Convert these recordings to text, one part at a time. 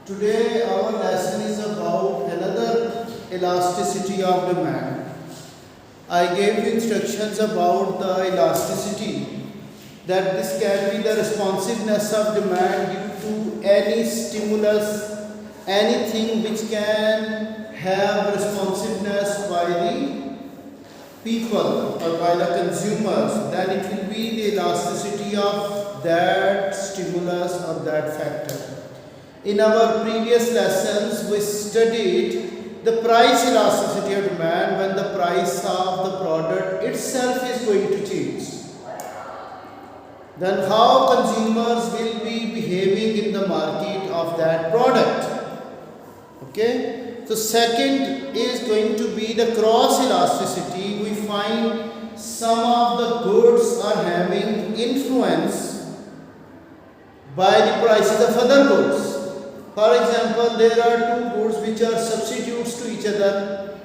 Today our lesson is about another elasticity of demand. I gave you instructions about the elasticity, that this can be the responsiveness of demand due to any stimulus, anything which can have responsiveness by the people or by the consumers. Then it will be the elasticity of that stimulus or that factor. In our previous lessons, we studied the price elasticity of demand when the price of the product itself is going to change. Then how consumers will be behaving in the market of that product. Okay. So second is going to be the cross elasticity. We find some of the goods are having influence by the prices of other goods. For example, there are two goods which are substitutes to each other,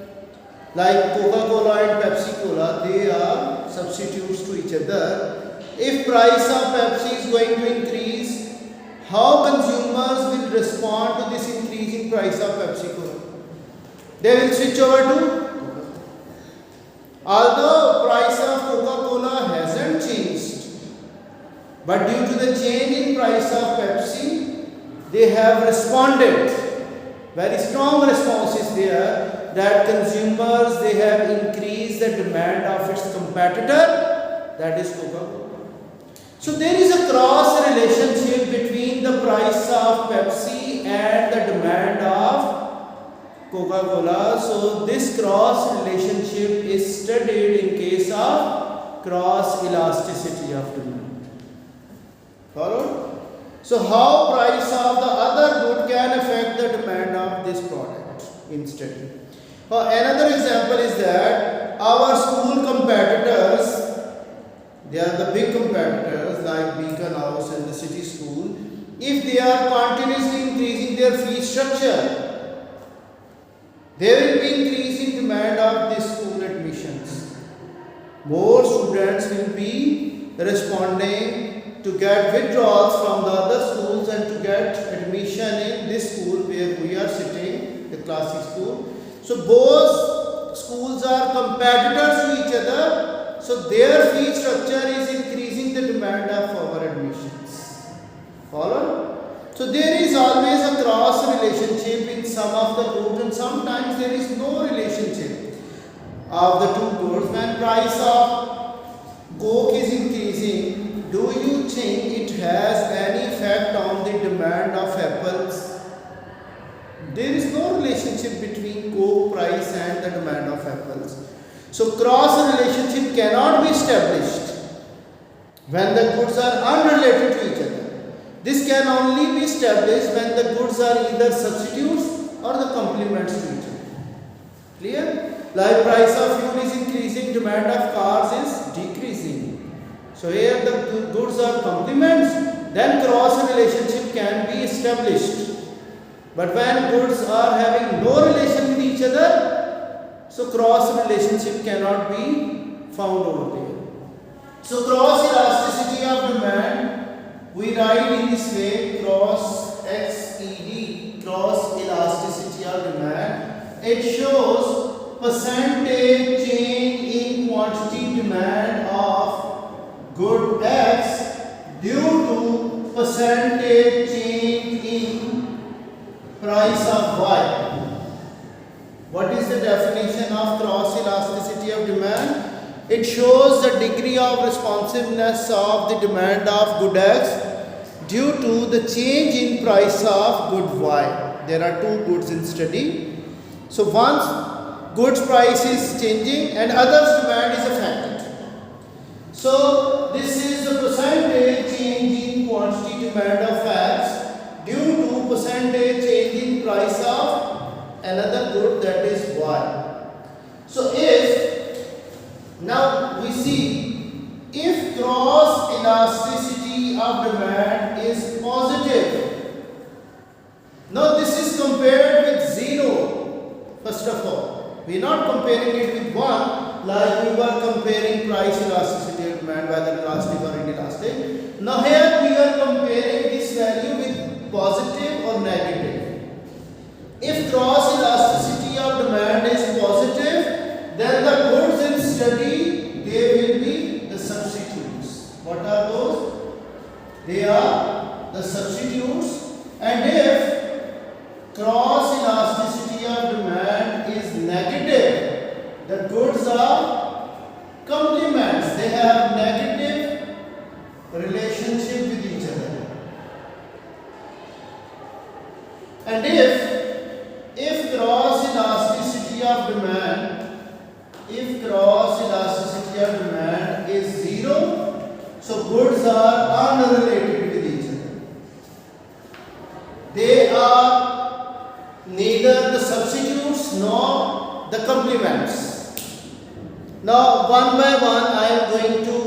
like Coca-Cola and Pepsi-Cola. They are substitutes to each other. If price of Pepsi is going to increase, how consumers will respond to this increase in price of Pepsi-Cola? They will switch over to Coca-Cola. Although price of Coca-Cola hasn't changed, but due to the change in price of Pepsi, they have responded. Very strong response is there that consumers, they have increased the demand of its competitor, that is Coca-Cola. So there is a cross relationship between the price of Pepsi and the demand of Coca-Cola. So this cross relationship is studied in case of cross elasticity of demand. Followed? So how price of the other good can affect the demand of this product in study. Another example is that our school competitors, they are the big competitors like Beacon House and the city school. If they are continuously increasing their fee structure, there will be increasing demand of this school admissions. More students will be responding to get withdrawals from the other schools and to get admission in this school where we are sitting, the classic school. So both schools are competitors to each other. So their fee structure is increasing the demand of our admissions. Follow? So there is always a cross relationship in some of the goods, and sometimes there is no relationship of the two goods. When price of Coke is increasing, do you think it has any effect on the demand of apples? There is no relationship between Coke price and the demand of apples. So cross relationship cannot be established when the goods are unrelated to each other. This can only be established when the goods are either substitutes or the complements to each other. Clear? Like price of fuel is increasing, demand of cars is decreasing. So here the goods are complements, then cross relationship can be established. But when goods are having no relation with each other, so cross relationship cannot be found over there. So cross elasticity of demand, we write in this way, cross XED, cross elasticity of demand. It shows percentage change in quantity demand of good X due to percentage change in price of Y. What is the definition of cross elasticity of demand? It shows the degree of responsiveness of the demand of good X due to the change in price of good Y. There are two goods in study. So once goods price is changing and others demand is affected. So this is the percentage change in quantity demand of X due to percentage change in price of another good, that is Y. So if now we see, if cross elasticity of demand is positive, now this is compared with 0. First of all, we are not comparing it with 1 like we were comparing price elasticity of demand, whether elastic or inelastic. Now here we are comparing this value with positive or negative. the substitutes, and if cross elasticity of demand is negative, the goods are complements. They have negative relationship with each other. And if cross elasticity of demand is zero, so goods are unrelated with each other. They are neither the substitutes nor the complements. Now one by one I am going to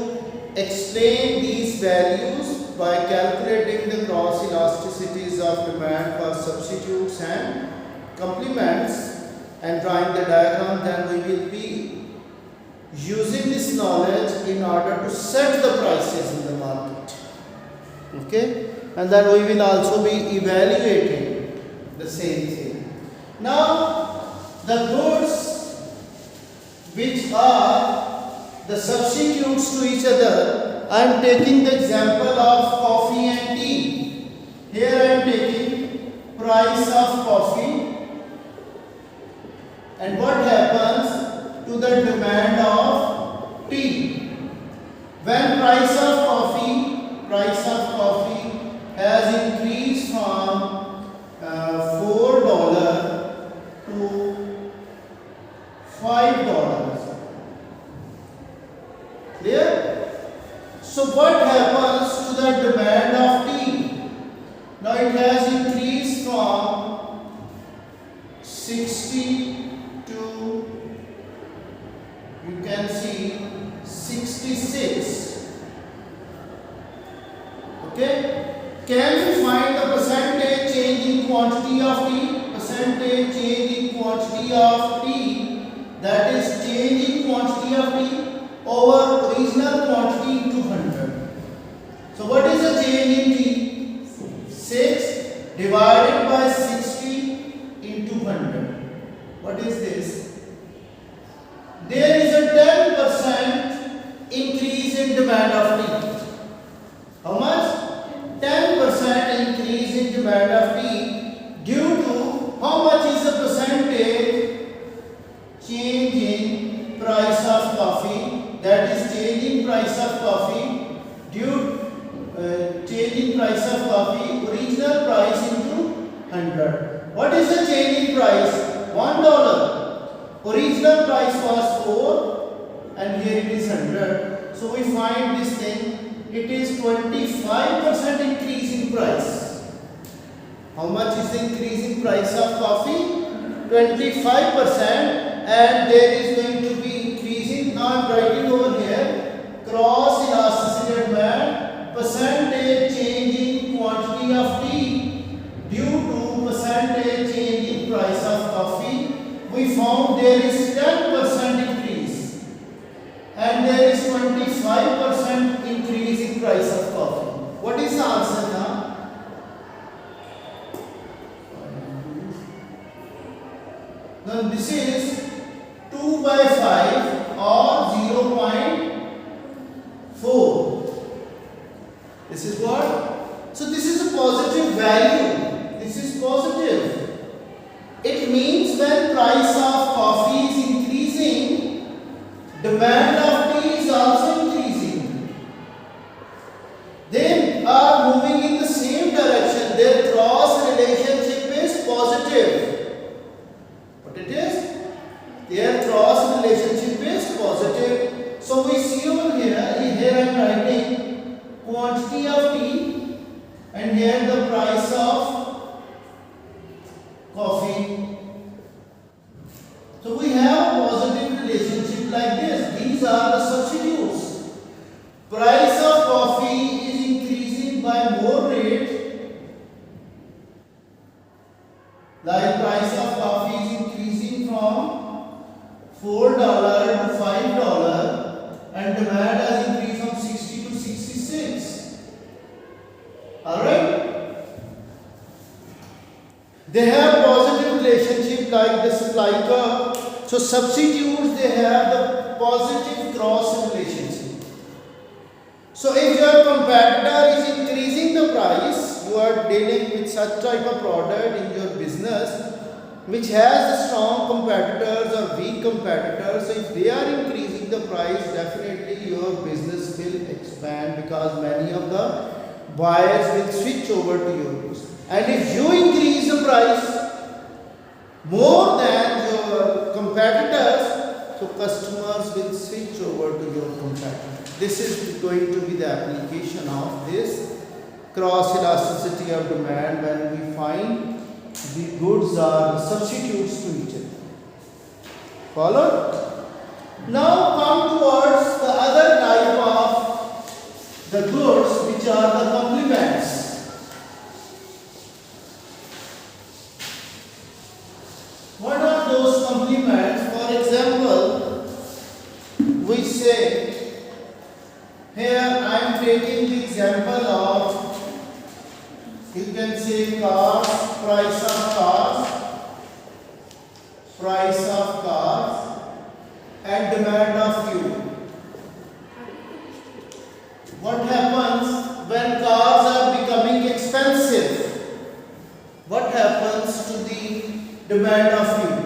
explain these values by calculating the cross elasticities of demand for substitutes and complements and drawing the diagram. Then we will be using this knowledge in order to set the prices in the market. Okay, and then we will also be evaluating the same thing. Now the goods which are the substitutes to each other, I am taking the example of coffee and tea. Here I am taking price of coffee and what happens to the demand of tea. When price of coffee has increased from $4 to $5. Clear? So what happens to the demand of tea? Now it has increased from 60 to, you can see, 66. Okay? Can we find the percentage change in quantity of tea? Percentage change in quantity of tea, that is change in quantity of tea over original quantity into 100. So what is the change in tea? 6 divided by 60 into 100. What is this? There is a 10% increase in demand of tea. How much? 10% increase in demand of tea due to how much is the percentage change in price of coffee, that is change in price of coffee change in price of coffee original price into 100. What is the change in price? $1. Original price was 4 and here it is 100. So we find this thing. It is 25% increase in price. How much is the increase in price of coffee? 25%, and there is going to be increasing. Now I am writing over here cross elasticity demand, percentage change in quantity of tea due to percentage change in price of coffee. We found there is 10% increase and there is 25% increase in price of coffee. What is the answer now? Now this is 2 by 5 or 0.4. This is what? So this is a positive value. This is positive. It means when price of coffee is increasing, demand of tea is also increasing. They are moving in the same direction. Their cross relationship is positive. What it is? Their cross relationship is positive. So we see over here I am writing quantity of tea and here the price of coffee. So we have a positive relationship like this. These are the substitutes. Price of coffee is increasing by more rate. Like price of coffee is increasing from $4 to $5 and demand has increased from 60 to 66. Alright? They have positive relationship like the supply curve. So substitutes, they have the positive cross relationship. So if your competitor is increasing the price, you are dealing with such type of product in your business which has strong competitors or weak competitors. So if they are increasing the price, definitely your business will expand because many of the buyers will switch over to your goods. And if you increase the price more than your competitors, so customers will switch over to your competitor. This is going to be the application of this cross elasticity of demand when we find the goods are substitutes to each other. Follow? Now come towards the other type of the goods which are the complements. What are those complements? For example, we say, here I am taking the example of, you can say cars, price of cars and demand of fuel. What happens when cars are becoming expensive? What happens to the demand of fuel?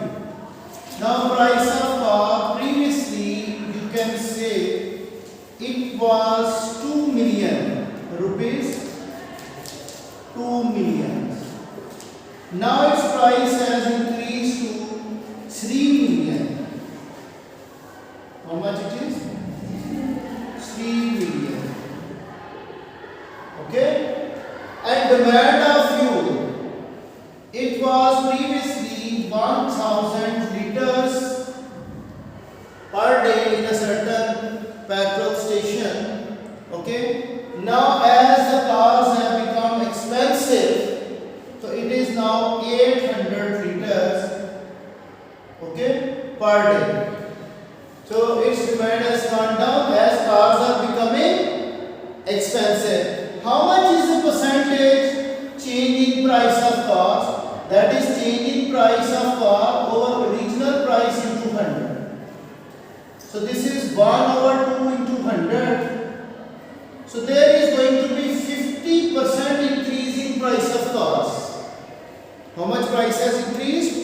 Now price of car, previously you can say it was 2 million rupees. 2 million. Now its price has increased to 3 million. How much it is? 3 million. Okay? And demand of fuel, it was previously 1000 liters per day in a certain petrol station. Okay? Now as the cars have become expensive, so it is now 800 liters, okay, per day. So its demand has gone down as cars are becoming expensive. How much is the percentage change in price of cars? That is change in price of car over original price into 100. So this is 1 over 2 into 100. So there is going to be 50% increase in price of cars. How much price has increased?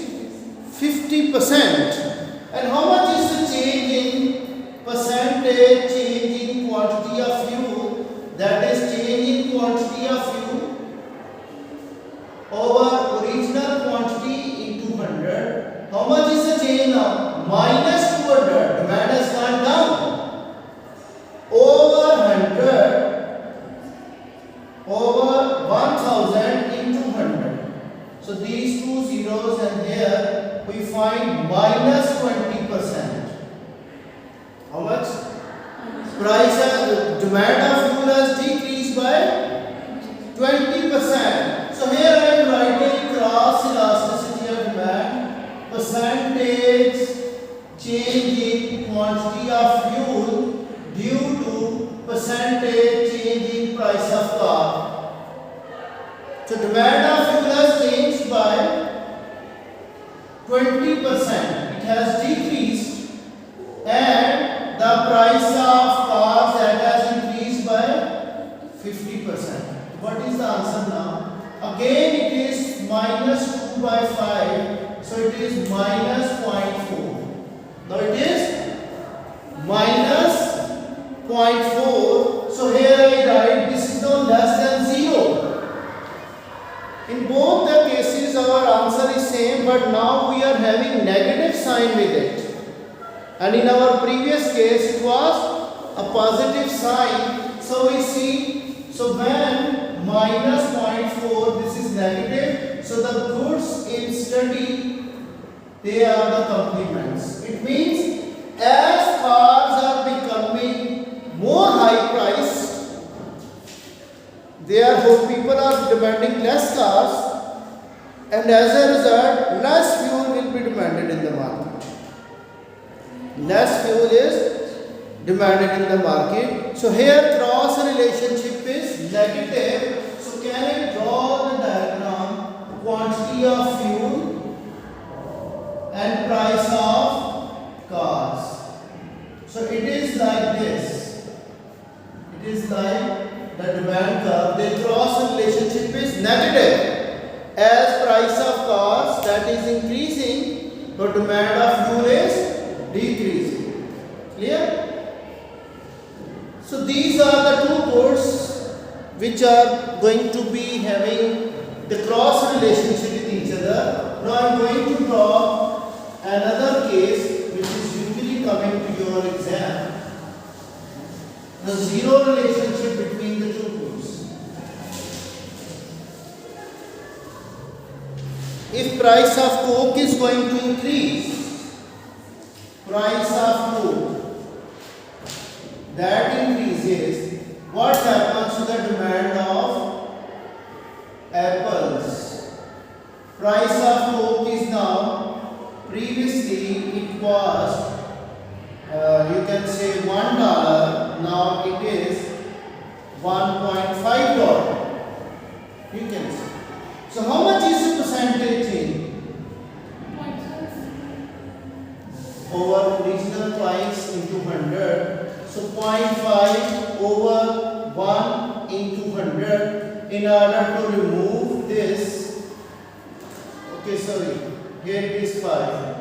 50%. And how much is the change in percentage change in quantity of fuel? That is change in quantity of fuel over original quantity into 100. How much is the change now? Minus 200. Demand has gone down. Over 100 over 1000 into 100. So these two zeros, and here we find minus 20%. How much? Demand of fuel has decreased by 20%. So here I am writing cross elasticity of demand, percentage change in quantity of fuel due to percentage change in price of car. So demand of fuel has changed by 20%. It has decreased, and the price of cars that has increased by 50%. What is the answer now? Again it is minus 2 by 5. So it is minus 0.4. Now it is minus 0.4. So here I write this is no less than 0. In both the cases our answer is same, but now we are having negative sign with it. And in our previous case it was a positive sign. So we see, so when minus 0.4, this is negative. So the goods in study, they are the complements. It means as cars are becoming more high priced, therefore people are demanding less cars, and as a result less fuel will be demanded in the market. Less fuel is demanded in the market. So here cross relationship is negative. So can I draw the diagram? Quantity of fuel and price of cars. So it is like this. It is like negative. As price of cars that is increasing, the demand of fuel is decreasing. Clear? So these are the two codes which are going to be having the cross relationship with each other. Now I am going to draw another case which is usually coming to your exam. The zero relationship between the two codes. If price of coke is going to increase, price of coke that increases, what happens to the demand of apples? Price of coke is now, previously it was you can say $1, now it is $1.5. You can say. So how much is the percentage change? Over original price into 100. So 0.5 over 1 into 100. In order to remove this, okay, sorry, here it is 5.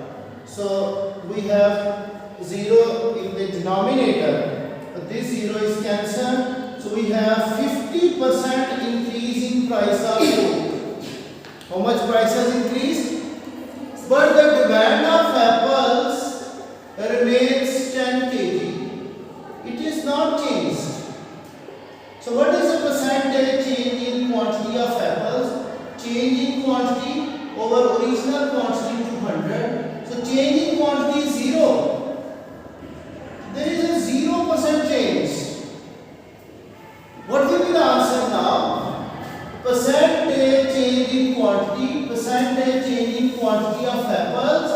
So we have 0 in the denominator, but this 0 is cancelled. So we have 50% increase in price of coke. How much price has increased? But the demand of apples remains 10 kg. It is not changed. So what is the percentage change in quantity of apples? Change in quantity over original quantity to 100. So change in quantity is 0. There is a 0% change. What will be the answer now? Percentage change in quantity, percentage change in quantity of apples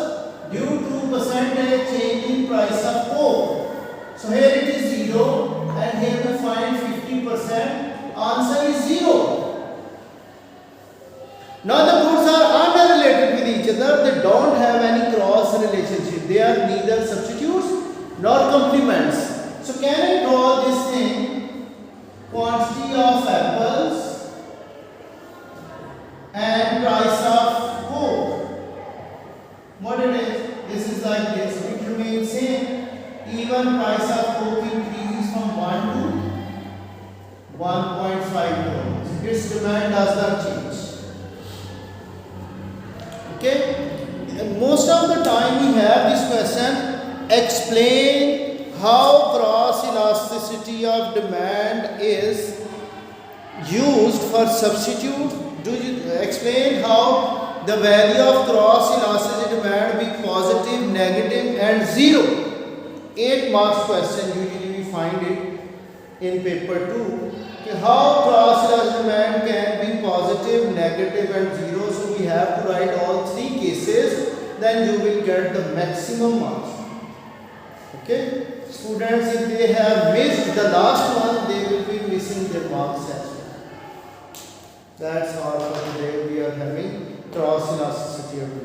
due to percentage change in price of coke. So here it is 0 and here we find 50%. Answer is 0. Now the goods are unrelated with each other. They don't have any cross relationship. They are neither substitutes nor complements. So can I draw this thing? Quantity of apples and price of coke. What it is? This is like this. It remains same. Even price of coke increases from 1 to $1.5. Its demand does not change. Okay? And most of the time we have this question. Explain how cross elasticity of demand is used for substitute. Do you explain how the value of cross elasticity demand be positive, negative and 0? 8 marks question, usually we find it in paper 2. Okay, how cross elasticity demand can be positive, negative and 0. So we have to write all 3 cases, then you will get the maximum marks. Okay, students, if they have missed the last one, they will be missing their marks as well. That's all for today. We are having cross elasticity of demand.